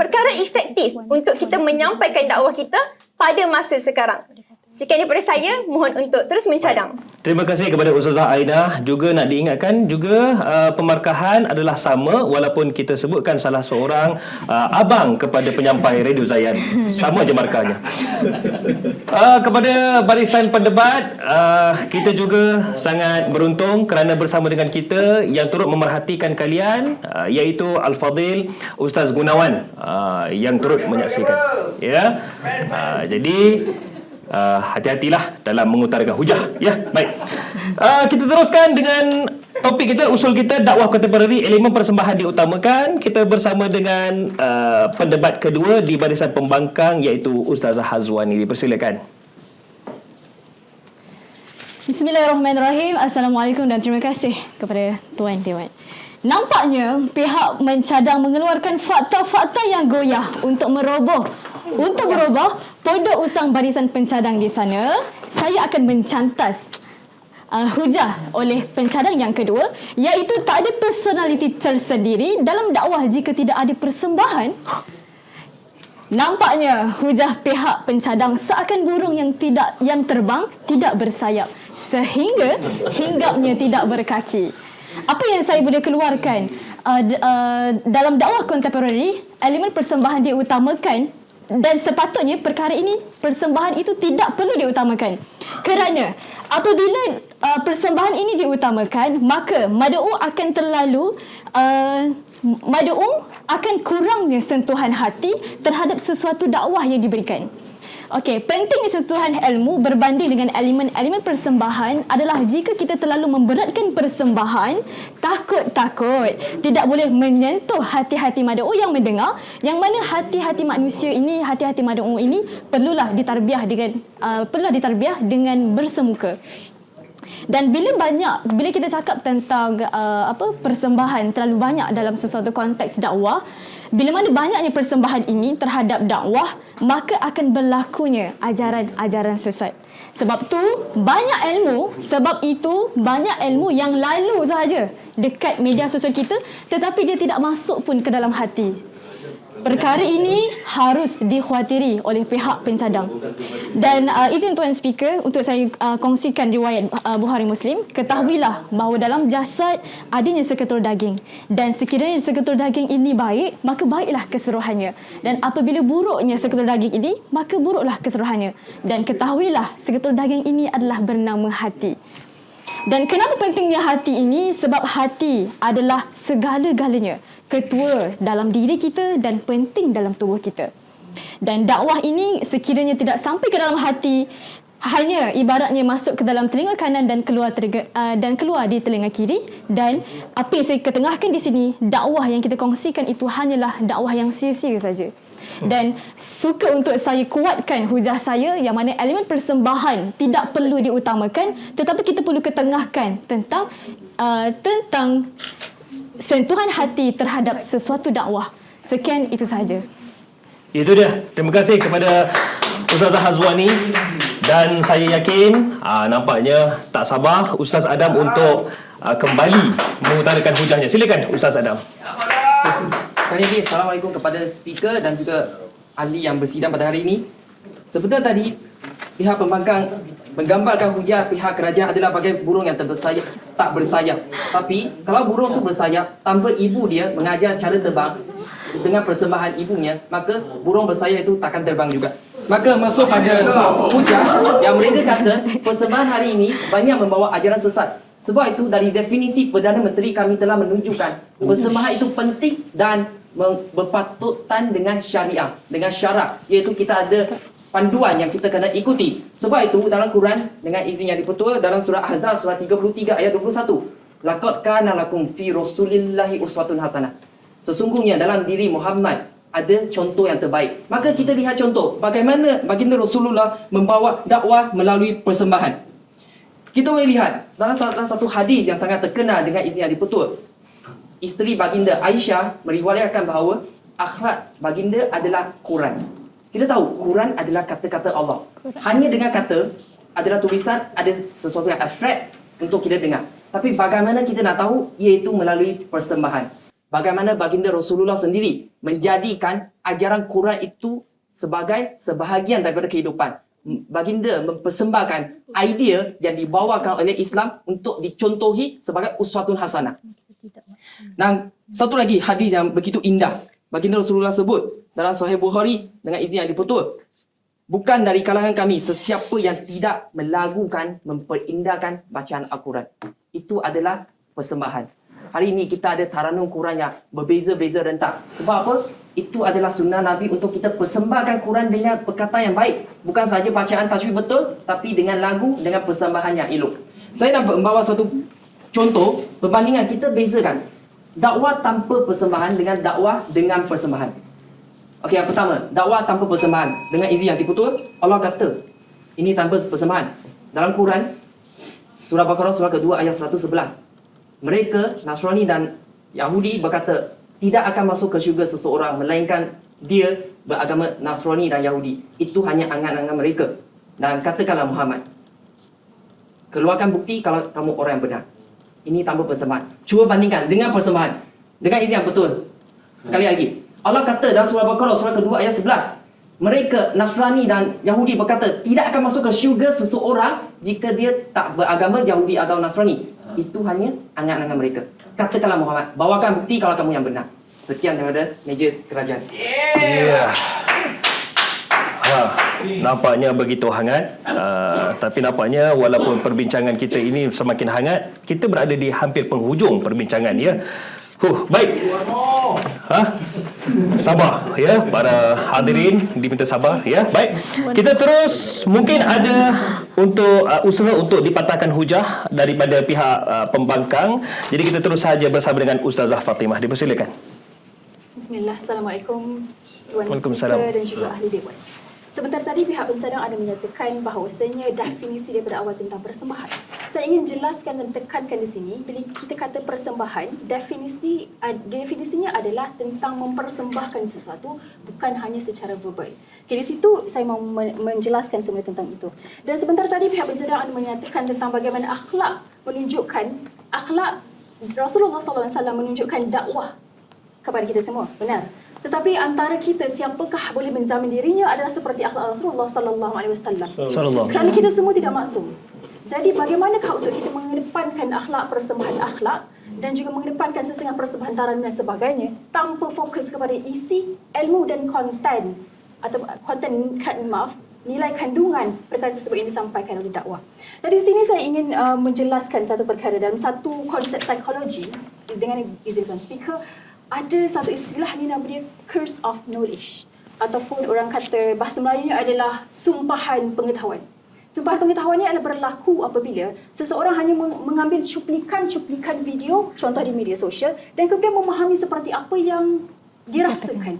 perkara efektif untuk kita menyampaikan dakwah kita pada masa sekarang. Sekian daripada saya, mohon untuk terus mencadang. Terima kasih kepada Ustazah Ainah. Juga nak diingatkan juga pemarkahan adalah sama walaupun kita sebutkan salah seorang abang kepada penyampai Radio Zayan. Sama je markahnya. Kepada barisan pendebat, kita juga sangat beruntung kerana bersama dengan kita yang turut memerhatikan kalian, iaitu Al-Fadhil Ustaz Gunawan yang turut menyaksikan. Ya. Jadi hati-hatilah dalam mengutarakan hujah. Ya, baik. Kita teruskan dengan topik kita, usul kita, dakwah kontemporari, elemen persembahan diutamakan. Kita bersama dengan pendebat kedua di barisan pembangkang, iaitu Ustazah Hazwani. Dipersilakan. Bismillahirrahmanirrahim. Assalamualaikum dan terima kasih kepada Tuan Dewan. Nampaknya pihak mencadang mengeluarkan fakta-fakta yang goyah untuk merubah pondok usang barisan pencadang di sana. Saya akan mencantas hujah oleh pencadang yang kedua, iaitu tak ada personaliti tersendiri dalam dakwah jika tidak ada persembahan. Nampaknya hujah pihak pencadang seakan burung yang terbang tidak bersayap sehingga hinggapnya tidak berkaki. Apa yang saya boleh keluarkan dalam dakwah kontemporari, elemen persembahan diutamakan dan sepatutnya perkara ini, persembahan itu tidak perlu diutamakan. Kerana apabila persembahan ini diutamakan, maka mad'u akan terlalu mad'u akan kurangnya sentuhan hati terhadap sesuatu dakwah yang diberikan. Okey, pentingnya sentuhan ilmu berbanding dengan elemen-elemen persembahan adalah jika kita terlalu memberatkan persembahan, takut-takut tidak boleh menyentuh hati-hati mad'u yang mendengar, yang mana hati-hati manusia ini, hati-hati mad'u ini perlulah ditarbiah dengan bersemuka. Dan bila kita cakap tentang persembahan terlalu banyak dalam sesuatu konteks dakwah, bila mana banyaknya persembahan ini terhadap dakwah, maka akan berlakunya ajaran-ajaran sesat. Sebab itu banyak ilmu yang lalu sahaja dekat media sosial kita, tetapi dia tidak masuk pun ke dalam hati. Perkara ini harus dikhawatiri oleh pihak pencadang. Dan izin Tuan Speaker untuk saya kongsikan riwayat Bukhari Muslim. Ketahuilah bahawa dalam jasad adanya seketul daging. Dan sekiranya seketul daging ini baik, maka baiklah keseluruhannya. Dan apabila buruknya seketul daging ini, maka buruklah keseluruhannya. Dan ketahuilah seketul daging ini adalah bernama hati. Dan kenapa pentingnya hati ini? Sebab hati adalah segala-galanya, ketua dalam diri kita dan penting dalam tubuh kita. Dan dakwah ini sekiranya tidak sampai ke dalam hati, hanya ibaratnya masuk ke dalam telinga kanan dan keluar di telinga kiri. Dan apa yang saya ketengahkan di sini, dakwah yang kita kongsikan itu hanyalah dakwah yang sia-sia saja. Dan suka untuk saya kuatkan hujah saya yang mana elemen persembahan tidak perlu diutamakan, tetapi kita perlu ketengahkan tentang sentuhan hati terhadap sesuatu dakwah. Sekian, itu sahaja. Itu dia. Terima kasih kepada Ustazah Hazwani. Dan saya yakin nampaknya tak sabar Ustaz Adam untuk kembali mengutarakan hujahnya. Silakan Ustaz Adam. Sekali lagi, Assalamualaikum kepada speaker dan juga ahli yang bersidang pada hari ini. Sebenarnya tadi, pihak pembangkang menggambarkan hujah pihak kerajaan adalah bagai burung yang tak bersayap. Tapi, kalau burung tu bersayap, tanpa ibu dia mengajar cara terbang dengan persembahan ibunya, maka burung bersayap itu takkan terbang juga. Maka masuk pada hujah yang mereka kata persembahan hari ini banyak membawa ajaran sesat. Sebab itu dari definisi Perdana Menteri kami telah menunjukkan persembahan itu penting dan berpatutan dengan syariah, dengan syarak, iaitu kita ada panduan yang kita kena ikuti. Sebab itu dalam Quran, dengan izin yang dipertua, dalam surah Ahzab surah 33 ayat 21, laqad kana lakum fi rasulillahi uswatun hasanah. Sesungguhnya dalam diri Muhammad ada contoh yang terbaik. Maka kita lihat contoh bagaimana baginda Rasulullah membawa dakwah melalui persembahan. Kita boleh lihat dalam satu hadis yang sangat terkenal dengan izin yang dipertua, isteri baginda Aisyah meriwayatkan bahawa akhlak baginda adalah Quran. Kita tahu Quran adalah kata-kata Allah. Hanya dengan kata adalah tulisan, ada sesuatu yang abstrak untuk kita dengar. Tapi bagaimana kita nak tahu? Iaitu melalui persembahan. Bagaimana baginda Rasulullah sendiri menjadikan ajaran Quran itu sebagai sebahagian daripada kehidupan. Baginda mempersembahkan idea yang dibawakan oleh Islam untuk dicontohi sebagai uswatun hasanah. Dan satu lagi hadis yang begitu indah, baginda Rasulullah sebut dalam Sahih Bukhari dengan izin yang dipertua, bukan dari kalangan kami sesiapa yang tidak melagukan, memperindahkan bacaan Al-Quran. Itu adalah persembahan. Hari ini kita ada taranum Quran yang berbeza-beza rentak. Sebab apa? Itu adalah sunnah Nabi untuk kita persembahkan Quran dengan perkataan yang baik. Bukan sahaja bacaan tajwid betul, tapi dengan lagu, dengan persembahan yang elok. Saya nak membawa satu contoh perbandingan. Kita bezakan dakwah tanpa persembahan dengan dakwah dengan persembahan. Okey, yang pertama, dakwah tanpa persembahan. Dengan izin yang dipertua, Allah kata ini tanpa persembahan. Dalam Quran, surah Baqarah surah kedua ayat 111. Mereka, Nasrani dan Yahudi berkata, tidak akan masuk ke syurga seseorang melainkan dia beragama Nasrani dan Yahudi. Itu hanya angan-angan mereka. Dan katakanlah Muhammad, keluarkan bukti kalau kamu orang yang benar. Ini tanpa persembahan. Cuba bandingkan dengan persembahan. Dengan izin yang betul. Sekali lagi, Allah kata dalam surah Baqarah surah kedua ayat 11, mereka Nasrani dan Yahudi berkata, tidak akan masuk ke syurga seseorang jika dia tak beragama Yahudi atau Nasrani. Itu hanya angan-angan mereka. Katakanlah Muhammad, bawakan bukti kalau kamu yang benar. Sekian daripada meja kerajaan. Nampaknya begitu hangat. Tapi nampaknya walaupun perbincangan kita ini semakin hangat, kita berada di hampir penghujung perbincangan, ya. Baik. Sabar ya para hadirin, diminta sabar ya. Baik, kita terus, mungkin ada untuk usaha untuk dipatahkan hujah daripada pihak pembangkang. Jadi kita terus saja bersama dengan Ustazah Fatimah. Dipersilakan. Bismillah. Assalamualaikum Tuan Waalaikumsalam. Speaker dan juga ahli dewan. Sebentar tadi pihak pencadang ada menyatakan bahawasanya definisi daripada awal tentang persembahan. Saya ingin jelaskan dan tekankan di sini, bila kita kata persembahan, definisinya adalah tentang mempersembahkan sesuatu, bukan hanya secara verbal. Okay, di situ saya mau menjelaskan sebenarnya tentang itu. Dan sebentar tadi pihak pencadang ada menyatakan tentang bagaimana akhlak Rasulullah SAW menunjukkan dakwah kepada kita semua. Benar. Tetapi antara kita, siapakah boleh menjamin dirinya adalah seperti akhlak Rasulullah sallallahu alaihi wasallam. Kerana kita semua tidak maksum. Jadi bagaimanakah untuk kita mengedepankan akhlak, persembahan akhlak dan juga mengedepankan sesengah persembahan taran dan sebagainya tanpa fokus kepada isi, ilmu dan konten atau nilai kandungan perkara tersebut yang disampaikan oleh dakwah. Dan di sini saya ingin menjelaskan satu perkara dalam satu konsep psikologi dengan izin Tuan Speaker. Ada satu istilah ni nama dia curse of knowledge, ataupun orang kata bahasa Melayunya adalah sumpahan pengetahuan. Sumpahan pengetahuan ni adalah berlaku apabila seseorang hanya mengambil cuplikan video, contoh di media sosial, dan kemudian memahami seperti apa yang dirasakan.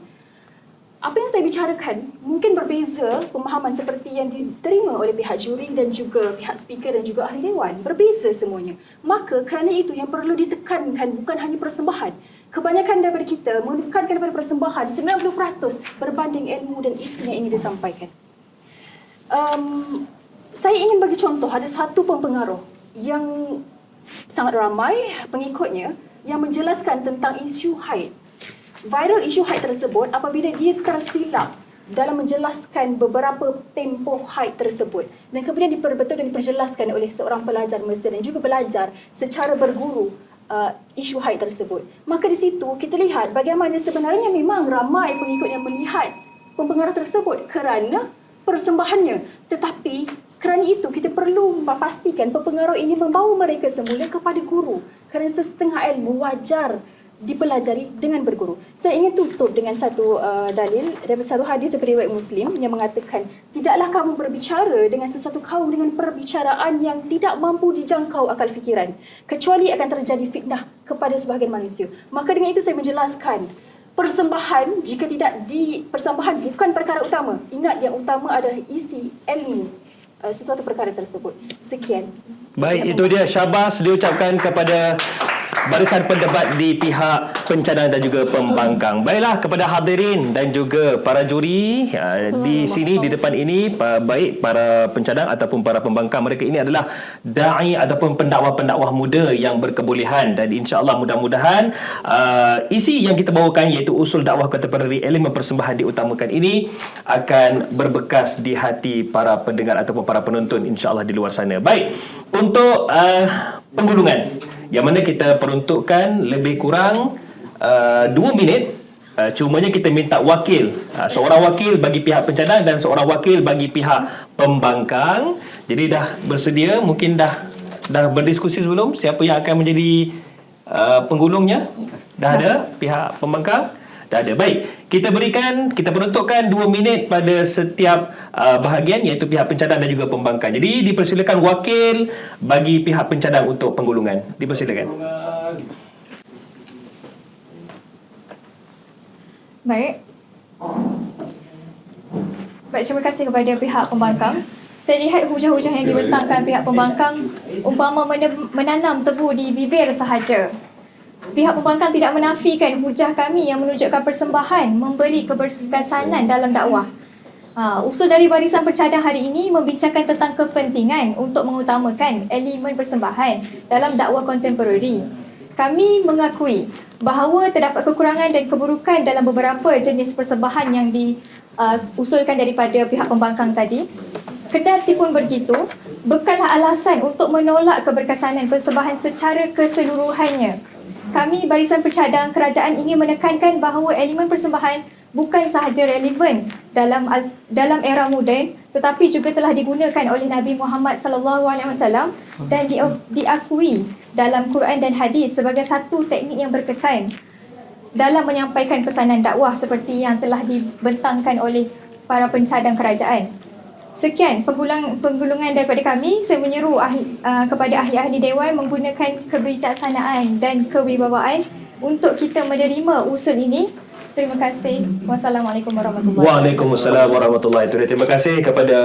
Apa yang saya bicarakan mungkin berbeza pemahaman seperti yang diterima oleh pihak juri dan juga pihak speaker dan juga ahli dewan. Berbeza semuanya. Maka kerana itu yang perlu ditekankan bukan hanya persembahan. Kebanyakan daripada kita menekankan daripada persembahan 90% berbanding ilmu dan isi yang ingin disampaikan. Saya ingin bagi contoh, ada satu pempengaruh yang sangat ramai pengikutnya yang menjelaskan tentang isu haid. Viral isu haid tersebut apabila dia tersilap dalam menjelaskan beberapa tempoh haid tersebut dan kemudian diperbetul dan diperjelaskan oleh seorang pelajar Mesir dan juga belajar secara berguru isu haid tersebut. Maka di situ kita lihat bagaimana sebenarnya memang ramai pengikut yang melihat pempengaruh tersebut kerana persembahannya. Tetapi kerana itu kita perlu memastikan pempengaruh ini membawa mereka semula kepada guru. Kerana setengah ilmu wajar dipelajari dengan berguru. Saya ingin tutup dengan satu dalil daripada satu hadis daripada riwayat Muslim yang mengatakan, tidaklah kamu berbicara dengan sesuatu kaum dengan perbicaraan yang tidak mampu dijangkau akal fikiran, kecuali akan terjadi fitnah kepada sebahagian manusia. Maka dengan itu saya menjelaskan, persembahan jika tidak persembahan bukan perkara utama. Ingat yang utama adalah isi ilmu sesuatu perkara tersebut. Sekian. Baik, itu dia syabas diucapkan kepada barisan pendebat di pihak pencadang dan juga pembangkang. Baiklah kepada hadirin dan juga para juri di sini di depan ini, baik para pencadang ataupun para pembangkang, mereka ini adalah dai ataupun pendakwah-pendakwah muda yang berkebolehan, dan insya-Allah mudah-mudahan isi yang kita bawakan iaitu usul dakwah kontemporari elemen persembahan diutamakan ini akan berbekas di hati para pendengar ataupun para penonton insya-Allah di luar sana. Baik, untuk penggulungan yang mana kita peruntukkan lebih kurang 2 minit. Cumanya kita minta wakil, seorang wakil bagi pihak pencadang dan seorang wakil bagi pihak pembangkang. Jadi dah bersedia, mungkin dah berdiskusi sebelum siapa yang akan menjadi penggulungnya? Dah ada pihak pembangkang? Dah ada. Baik, kita peruntukkan 2 minit pada setiap bahagian, iaitu pihak pencadang dan juga pembangkang. Jadi dipersilakan wakil bagi pihak pencadang untuk penggulungan. Dipersilakan. Baik, terima kasih kepada pihak pembangkang. Saya lihat hujah-hujah yang dibentangkan pihak pembangkang umpama menanam tebu di bibir sahaja. Pihak pembangkang tidak menafikan hujah kami yang menunjukkan persembahan memberi keberkesanan dalam dakwah. Usul dari barisan pencadang hari ini membincangkan tentang kepentingan untuk mengutamakan elemen persembahan dalam dakwah kontemporari. Kami mengakui bahawa terdapat kekurangan dan keburukan dalam beberapa jenis persembahan yang diusulkan daripada pihak pembangkang tadi. Kendati pun begitu, bukanlah alasan untuk menolak keberkesanan persembahan secara keseluruhannya. Kami barisan pencadang kerajaan ingin menekankan bahawa elemen persembahan bukan sahaja relevan dalam era moden, tetapi juga telah digunakan oleh Nabi Muhammad SAW dan diakui dalam Quran dan hadis sebagai satu teknik yang berkesan dalam menyampaikan pesanan dakwah seperti yang telah dibentangkan oleh para pencadang kerajaan. Sekian penggulungan daripada kami. Saya menyeru kepada ahli-ahli Dewan menggunakan kebijaksanaan dan kewibawaan untuk kita menerima usul ini. Terima kasih. Wassalamualaikum warahmatullahi wabarakatuh. Waalaikumsalam warahmatullahi wabarakatuh. Terima kasih kepada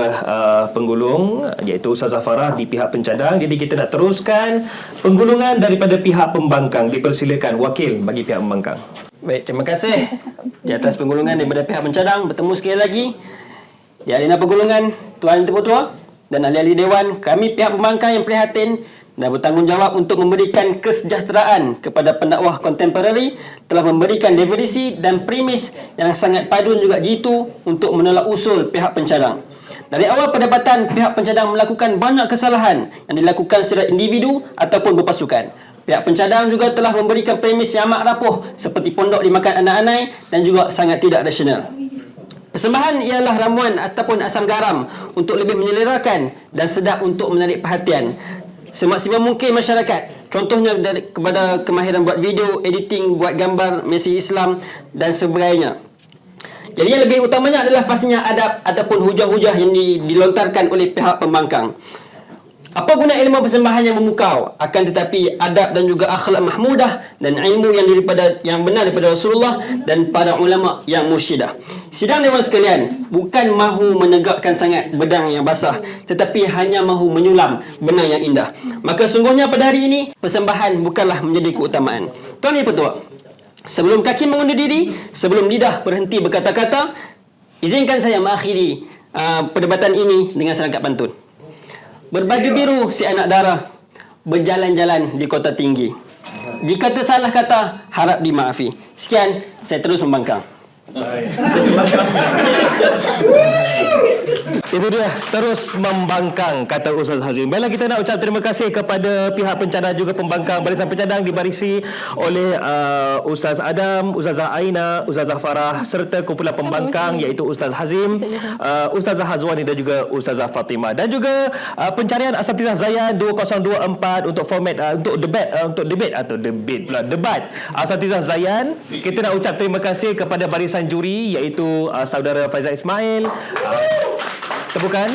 penggulung iaitu Ustazah Farah di pihak pencadang. Jadi kita nak teruskan penggulungan daripada pihak pembangkang. Dipersilakan wakil bagi pihak pembangkang. Baik, terima kasih di atas penggulungan daripada pihak pencadang. Bertemu sekali lagi di arena penggulungan Tuan Tepuk Tua dan ahli-ahli Dewan. Kami pihak pembangkang yang prihatin dan bertanggungjawab untuk memberikan kesejahteraan kepada pendakwah kontemporari, telah memberikan definisi dan premis yang sangat padu juga jitu untuk menolak usul pihak pencadang. Dari awal pendapatan, pihak pencadang melakukan banyak kesalahan yang dilakukan secara individu ataupun berpasukan. Pihak pencadang juga telah memberikan premis yang amat rapuh seperti pondok dimakan anak-anak dan juga sangat tidak rasional. Persembahan ialah ramuan ataupun asam garam untuk lebih menyelerakan dan sedap untuk menarik perhatian semaksimal mungkin masyarakat. Contohnya kepada kemahiran buat video, editing, buat gambar, mesej Islam dan sebagainya. Jadi yang lebih utamanya adalah pastinya adab ataupun hujah-hujah yang dilontarkan oleh pihak pembangkang. Apa guna ilmu persembahan yang memukau, akan tetapi adab dan juga akhlak mahmudah dan ilmu yang benar daripada Rasulullah dan para ulama yang mursyidah. Sidang Dewan sekalian, bukan mahu menegakkan sangat bedang yang basah, tetapi hanya mahu menyulam benang yang indah. Maka sungguhnya pada hari ini, persembahan bukanlah menjadi keutamaan. Tuan Yang Pertua, sebelum kaki mengundur diri, sebelum lidah berhenti berkata-kata, izinkan saya mengakhiri perdebatan ini dengan serangkap pantun. Berbaju biru si anak darah, berjalan-jalan di kota tinggi. Jika tersalah kata, harap dimaafi. Sekian, saya terus membangkang. Itu dia, terus membangkang, kata Ustaz Hazim. Baiklah, kita nak ucap terima kasih kepada pihak pencadang juga pembangkang. Barisan pencadang dibarisi oleh Ustaz Adam, Ustazah Aina, Ustazah Farah serta kumpulan pembangkang iaitu Ustaz Hazim, Ustazah Hazwani dan juga Ustazah Fatimah. Dan juga pencarian Asatizah Zayan 2024 untuk format untuk debat Asatizah Zayan. Kita nak ucap terima kasih kepada barisan juri iaitu saudara Faizal Ismail. Tepukan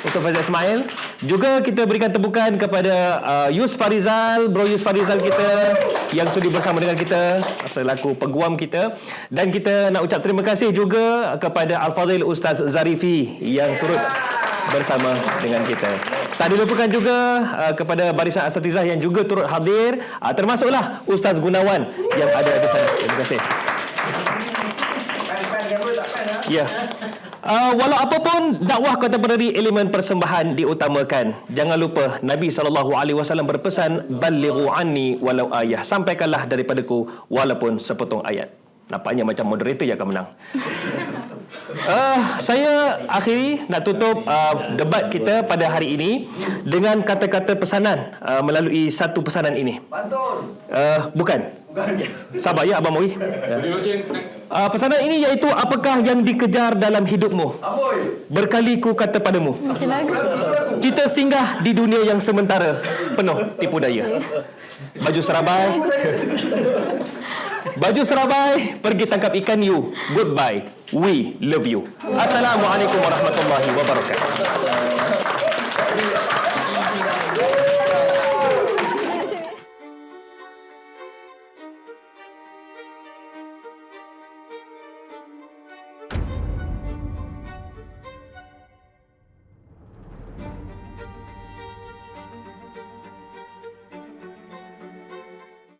untuk Faizal Ismail. Juga kita berikan tepukan kepada Yus Farizal, Bro Yus Farizal kita yang sudi bersama dengan kita selaku peguam kita. Dan kita nak ucap terima kasih juga kepada Al-Fadhil Ustaz Zarifi yang turut bersama dengan kita. Tak dilupakan juga kepada barisan asatizah yang juga turut hadir, termasuklah Ustaz Gunawan yang ada di sana. Terima kasih. Ya. Walau apapun dakwah kontemporari, elemen persembahan diutamakan. Jangan lupa Nabi SAW berpesan, balighu anni walau ayah, sampaikanlah daripadaku walaupun sepotong ayat. Nampaknya macam moderator yang akan menang. Saya akhiri nak tutup debat kita pada hari ini dengan kata-kata pesanan melalui satu pesanan ini. Bukan. Sabar ya Abang Moi. Pesanan ini iaitu, apakah yang dikejar dalam hidupmu? Berkali ku kata padamu, kita singgah di dunia yang sementara, penuh tipu daya. Baju serabai, pergi tangkap ikan you. Goodbye, we love you. Assalamualaikum warahmatullahi wabarakatuh.